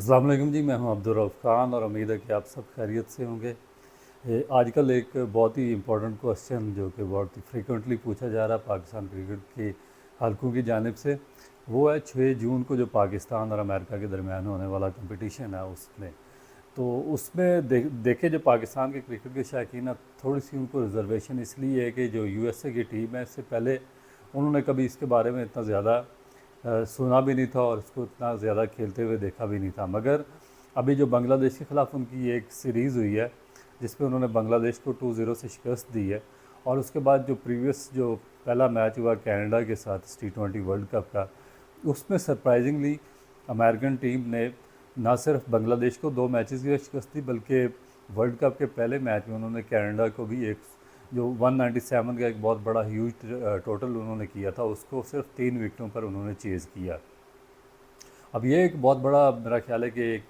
अस्सलाम वालेकुम जी। मैं हूं अब्दुर्रऊफ़ ख़ान और उम्मीद है कि आप सब खैरियत से होंगे। आजकल एक बहुत ही इम्पोर्टेंट क्वेश्चन जो कि बहुत ही फ्रीक्वेंटली पूछा जा रहा है पाकिस्तान क्रिकेट के हलकों की जानिब से, वो है 6 जून को जो पाकिस्तान और अमेरिका के दरमियान होने वाला कंपटीशन है उसमें। तो उसमें देखे जो पाकिस्तान के क्रिकेट के शायकीन है, थोड़ी सी उनको रिजर्वेशन इसलिए है कि जो यूएसए की टीम है, इससे पहले उन्होंने कभी इसके बारे में इतना ज़्यादा सुना भी नहीं था और इसको इतना ज़्यादा खेलते हुए देखा भी नहीं था। मगर अभी जो बांग्लादेश के ख़िलाफ़ उनकी एक सीरीज़ हुई है जिसमें उन्होंने बांग्लादेश को 2-0 से शिकस्त दी है, और उसके बाद जो प्रीवियस जो पहला मैच हुआ कनाडा के साथ T20 वर्ल्ड कप का, उसमें सरप्राइजिंगली अमेरिकन टीम ने ना सिर्फ बांग्लादेश को 2 मैचेस की शिकस्त दी, बल्कि वर्ल्ड कप के पहले मैच में उन्होंने कनाडा को भी एक जो 197 का एक बहुत बड़ा ह्यूज टोटल उन्होंने किया था, उसको सिर्फ 3 विकेटों पर उन्होंने चेज़ किया। अब ये एक बहुत बड़ा मेरा ख्याल है कि एक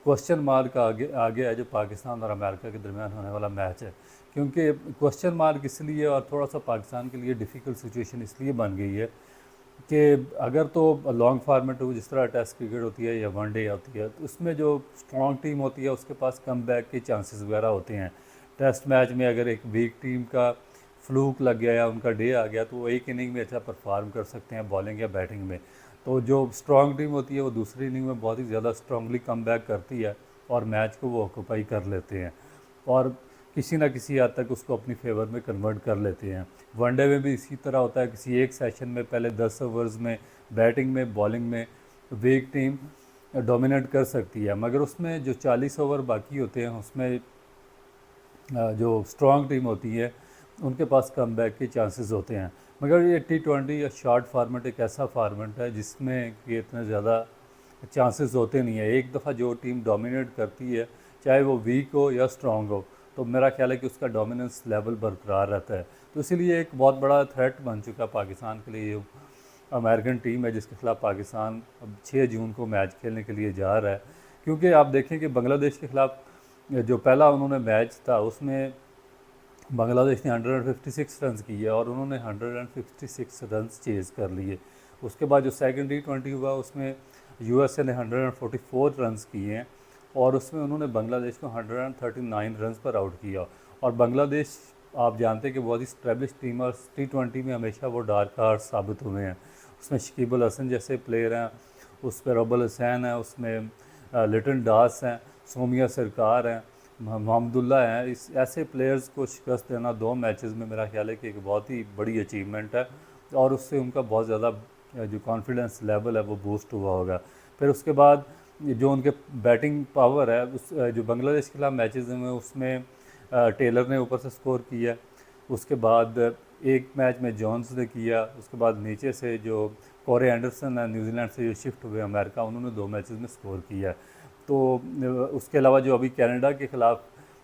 क्वेश्चन मार्क आगे आगे है जो पाकिस्तान और अमेरिका के दरमियान होने वाला मैच है, क्योंकि क्वेश्चन मार्क इसलिए और थोड़ा सा पाकिस्तान के लिए डिफ़िकल्ट सिचुएशन इसलिए बन गई है कि अगर तो लॉन्ग फार्मेट हो जिस तरह टेस्ट क्रिकेट होती है या वनडे होती है, तो उसमें जो स्ट्रॉन्ग टीम होती है उसके पास कम बैक के चांसेस वगैरह होते हैं। टेस्ट मैच में अगर एक वीक टीम का फ्लूक लग गया या उनका डे आ गया तो वो एक इनिंग में अच्छा परफॉर्म कर सकते हैं बॉलिंग या बैटिंग में। तो जो स्ट्रॉन्ग टीम होती है वो दूसरी इनिंग में बहुत ही ज़्यादा स्ट्रांगली कम बैक करती है और मैच को वो ऑक्यूपाई कर लेते हैं और किसी ना किसी हद तक उसको अपनी फेवर में कन्वर्ट कर लेते हैं। वनडे में भी इसी तरह होता है, किसी एक सेशन में पहले 10 ओवर्स में बैटिंग में बॉलिंग में वीक टीम डोमिनेट कर सकती है, मगर उसमें जो 40 ओवर बाकी होते हैं उसमें जो स्ट्रॉन्ग टीम होती है उनके पास कम बैक के चांसेस होते हैं। मगर ये T20 या शॉर्ट फार्मेट एक ऐसा फार्मेट है जिसमें कि इतने ज़्यादा चांसेस होते नहीं है। एक दफ़ा जो टीम डोमिनेट करती है, चाहे वो वीक हो या स्ट्रॉन्ग हो, तो मेरा ख्याल है कि उसका डोमिनेंस लेवल बरकरार रहता है। तो इसीलिए एक बहुत बड़ा थ्रेट बन चुका पाकिस्तान के लिए अमेरिकन टीम है जिसके ख़िलाफ़ पाकिस्तान अब 6 जून को मैच खेलने के लिए जा रहा है। क्योंकि आप देखें कि बांग्लादेश के ख़िलाफ़ जो पहला उन्होंने मैच था उसमें बांग्लादेश ने 156 रन किए और उन्होंने 156 रन चेज़ कर लिए। उसके बाद जो सेकंड T20 हुआ उसमें यूएसए ने 144 रन किए हैं और उसमें उन्होंने बांग्लादेश को 139 रन पर आउट किया। और बांग्लादेश आप जानते हैं कि बहुत ही स्टैब्लिश टीम और T20 में हमेशा वो डार्क हार्स साबित हुए हैं। उसमें शकीब अल हसन जैसे प्लेयर हैं, उस पर रब्बुल हुसैन है, उसमें लिटन दास हैं, सोमिया सरकार हैं, महमदुल्ला हैं। इस ऐसे प्लेयर्स को शिकस्त देना 2 मैचेस में मेरा ख्याल है कि एक बहुत ही बड़ी अचीवमेंट है और उससे उनका बहुत ज़्यादा जो कॉन्फिडेंस लेवल है वो बूस्ट हुआ होगा। फिर उसके बाद जो उनके बैटिंग पावर है उस जो बांग्लादेश के खिलाफ मैचेस में उसमें टेलर ने ऊपर से स्कोर किया, उसके बाद एक मैच में जॉन्स ने किया, उसके बाद नीचे से जो कोरे एंडरसन है न्यूजीलैंड से जो शिफ्ट हुए अमेरिका, उन्होंने 2 मैचेस में स्कोर किया। तो उसके अलावा जो अभी कनाडा के ख़िलाफ़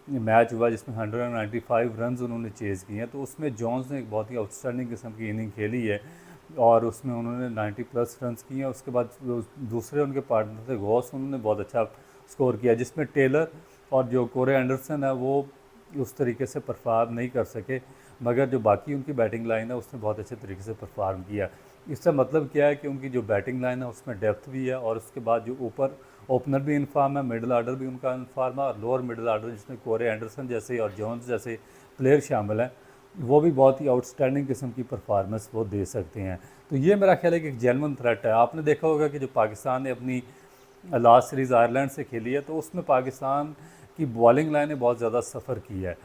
मैच हुआ जिसमें 195 रन उन्होंने चेज़ किए हैं, तो उसमें जॉन्स ने एक बहुत ही आउटस्टैंडिंग किस्म की इनिंग खेली है और उसमें उन्होंने 90+ रन किए हैं। उसके बाद दूसरे उनके पार्टनर थे गॉस, उन्होंने बहुत अच्छा स्कोर किया, जिसमें टेलर और जो कोरे एंडरसन है वो उस तरीके से परफॉर्म नहीं कर सके, मगर जो बाकी उनकी बैटिंग लाइन है उसने बहुत अच्छे तरीके से परफॉर्म किया। इसका मतलब क्या है कि उनकी जो बैटिंग लाइन है उसमें डेप्थ भी है और उसके बाद जो ऊपर ओपनर भी इनफॉर्म है, मिडिल आर्डर भी उनका इनफॉर्म है और लोअर मिडिल आर्डर जिसमें कोरे एंडरसन जैसे और जॉन्स जैसे प्लेयर शामिल हैं, वो भी बहुत ही आउटस्टैंडिंग किस्म की परफॉर्मेंस वो दे सकते हैं। तो ये मेरा ख्याल है कि एक जेन्युइन थ्रेट है। आपने देखा होगा कि जो पाकिस्तान ने अपनी लास्ट सीरीज़ आयरलैंड से खेली है तो उसमें पाकिस्तान की बॉलिंग लाइन ने बहुत ज़्यादा सफ़र की है।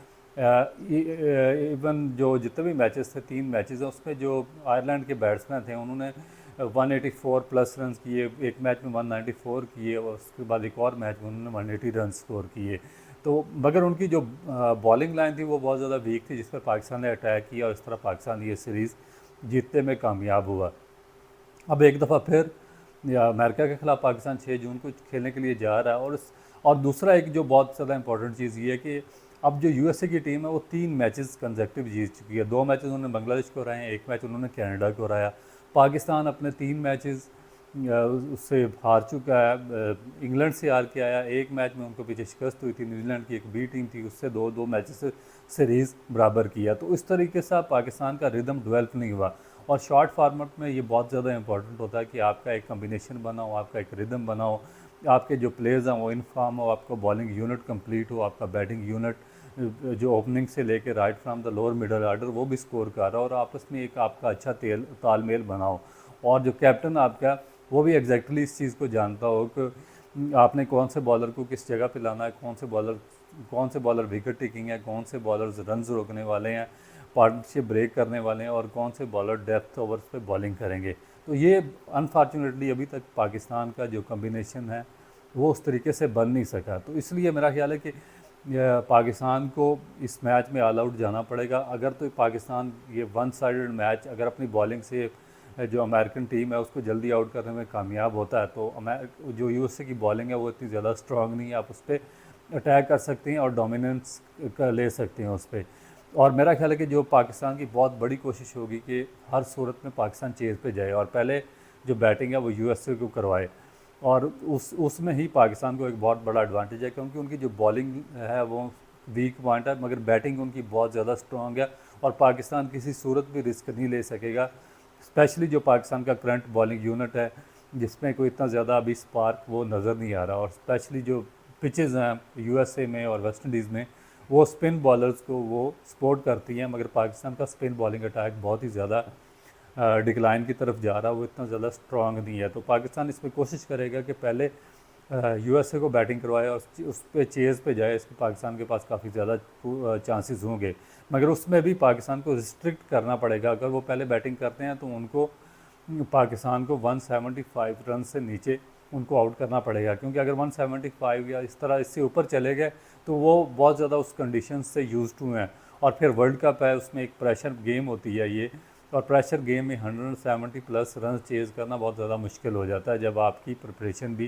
इवन जो जितने भी मैचेस थे 3 मैचेस हैं उसमें जो आयरलैंड के बैट्समैन थे उन्होंने 184+ रन किए, एक मैच में 194 किए और उसके बाद एक और मैच में उन्होंने 180 रन स्कोर किए। तो मगर उनकी जो बॉलिंग लाइन थी वो बहुत ज़्यादा वीक थी, जिस पर पाकिस्तान ने अटैक किया और इस तरह पाकिस्तान ये सीरीज़ जीतने में कामयाब हुआ। अब एक दफ़ा फिर या अमेरिका के ख़िलाफ़ पाकिस्तान 6 जून को खेलने के लिए जा रहा है और दूसरा एक जो बहुत ज़्यादा इंपॉर्टेंट चीज़ ये है कि अब जो यूएसए की टीम है वो 3 मैचेस कंसेक्टिव जीत चुकी है। 2 मैचेस उन्होंने बांग्लादेश को हराए हैं, एक मैच उन्होंने कनाडा को हराया। पाकिस्तान अपने 3 मैचेस उससे हार चुका है। इंग्लैंड से हार के आया, एक मैच में उनको पीछे शिकस्त हुई थी, न्यूजीलैंड की एक बी टीम थी उससे 2 मैचेस से सीरीज़ बराबर किया। तो इस तरीके से पाकिस्तान का रिदम डेवलप नहीं हुआ और शॉर्ट फार्मेट में ये बहुत ज़्यादा इंपॉर्टेंट होता है कि आपका एक कम्बिनेशन बनाओ, आपका एक रिदम बनाओ, आपके जो प्लेयर्स हैं वो इन फॉर्म हो, आपका बॉलिंग यूनिट कंप्लीट हो, आपका बैटिंग यूनिट जो ओपनिंग से लेके right from the lower middle order वो भी स्कोर कर रहा हो और आपस में एक आपका अच्छा तालमेल बनाओ। और जो कैप्टन आपका वो भी एग्जैक्टली इस चीज़ को जानता हो कि आपने कौन से बॉलर को किस जगह पे लाना है, कौन से बॉलर विकेट टेकिंग है, कौन से बॉलर्स रन्स रोकने वाले हैं, पार्टनरशिप ब्रेक करने वाले हैं, और कौन से बॉलर डेप्थ ओवर्स पे बॉलिंग करेंगे। तो ये अनफॉर्चुनेटली अभी तक पाकिस्तान का जो कम्बिनेशन है वो उस तरीके से बन नहीं सका। तो इसलिए मेरा ख्याल है कि पाकिस्तान को इस मैच में ऑल आउट जाना पड़ेगा। अगर तो पाकिस्तान ये वन साइडेड मैच अगर अपनी बॉलिंग से जो अमेरिकन टीम है उसको जल्दी आउट करने में कामयाब होता है, तो जो यूएसए की बॉलिंग है वो इतनी ज़्यादा स्ट्रॉन्ग नहीं है, आप उस पर अटैक कर सकते हैं और डोमिनेंस ले सकते हैं उस पर। और मेरा ख्याल है कि जो पाकिस्तान की बहुत बड़ी कोशिश होगी कि हर सूरत में पाकिस्तान चेज़ पे जाए और पहले जो बैटिंग है वो यूएसए को करवाए, और उसमें ही पाकिस्तान को एक बहुत बड़ा एडवांटेज है, क्योंकि उनकी जो बॉलिंग है वो वीक पॉइंट है, मगर बैटिंग उनकी बहुत ज़्यादा स्ट्रॉन्ग है और पाकिस्तान किसी सूरत भी रिस्क नहीं ले सकेगा। स्पेशली जो पाकिस्तान का करंट बॉलिंग यूनिट है जिसमें कोई इतना ज़्यादा अभी स्पार्क वो नज़र नहीं आ रहा, और स्पेशली जो पिचेज़ हैं यूएसए में और वेस्ट इंडीज़ में वो स्पिन बॉलर्स को वो सपोर्ट करती हैं, मगर पाकिस्तान का स्पिन बॉलिंग अटैक बहुत ही ज़्यादा डिक्लाइन की तरफ जा रहा है, वो इतना ज़्यादा स्ट्रॉन्ग नहीं है। तो पाकिस्तान इसमें कोशिश करेगा कि पहले यूएसए को बैटिंग करवाए और उस पर चेज़ पे जाए। इसमें पाकिस्तान के पास काफ़ी ज़्यादा चांसेस होंगे, मगर उसमें भी पाकिस्तान को रिस्ट्रिक्ट करना पड़ेगा। अगर वो पहले बैटिंग करते हैं तो उनको पाकिस्तान को 175 रन से नीचे उनको आउट करना पड़ेगा, क्योंकि अगर 175 या इस तरह इससे ऊपर चले गए तो वो बहुत ज़्यादा उस कंडीशन से यूज टू हैं। और फिर वर्ल्ड कप है, उसमें एक प्रेशर गेम होती है ये, और प्रेशर गेम में 170 प्लस रन चेज़ करना बहुत ज़्यादा मुश्किल हो जाता है जब आपकी प्रिपरेशन भी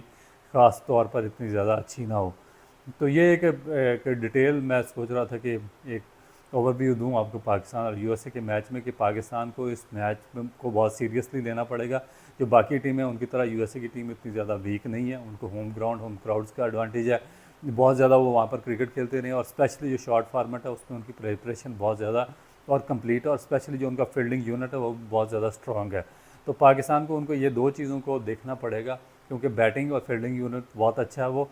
ख़ास तौर पर इतनी ज़्यादा अच्छी ना हो। तो ये एक डिटेल मैं सोच रहा था कि एक ओवरव्यू दूं आपको पाकिस्तान और यूएसए के मैच में, कि पाकिस्तान को इस मैच को बहुत सीरियसली लेना पड़ेगा। जो बाकी टीम है उनकी तरह यूएसए की टीम इतनी ज़्यादा वीक नहीं है, उनको होम क्राउड्स का एडवांटेज है, बहुत ज़्यादा वो वहाँ पर क्रिकेट खेलते नहीं, और स्पेशली जो शॉर्ट फार्मेट है उसमें उनकी प्रिपरेशन बहुत ज़्यादा और कंप्लीट है, और स्पेशली जो उनका फील्डिंग यूनिट है वो बहुत ज़्यादा स्ट्रॉन्ग है। तो पाकिस्तान को उनको ये दो चीज़ों को देखना पड़ेगा, क्योंकि बैटिंग और फील्डिंग यूनिट बहुत अच्छा है। वो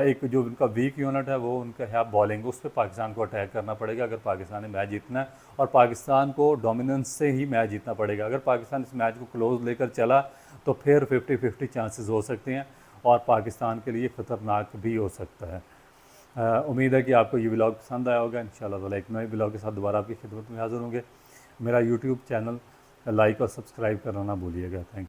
एक जो उनका वीक यूनिट है वो उनका है बॉलिंग, उस पर पाकिस्तान को अटैक करना पड़ेगा अगर पाकिस्तान ने मैच जीतना है, और पाकिस्तान को डोमिनेंस से ही मैच जीतना पड़ेगा। अगर पाकिस्तान इस मैच को क्लोज लेकर चला तो फिर 50-50 चांसेस हो सकते हैं और पाकिस्तान के लिए ख़तरनाक भी हो सकता है। उम्मीद है कि आपको ये व्लॉग पसंद आया होगा। इंशाल्लाह ताला एक नए व्लॉग के साथ दोबारा आपकी खिदमत में हाज़िर होंगे। मेरा यूट्यूब चैनल लाइक और सब्सक्राइब करना ना भूलिएगा। Thank you.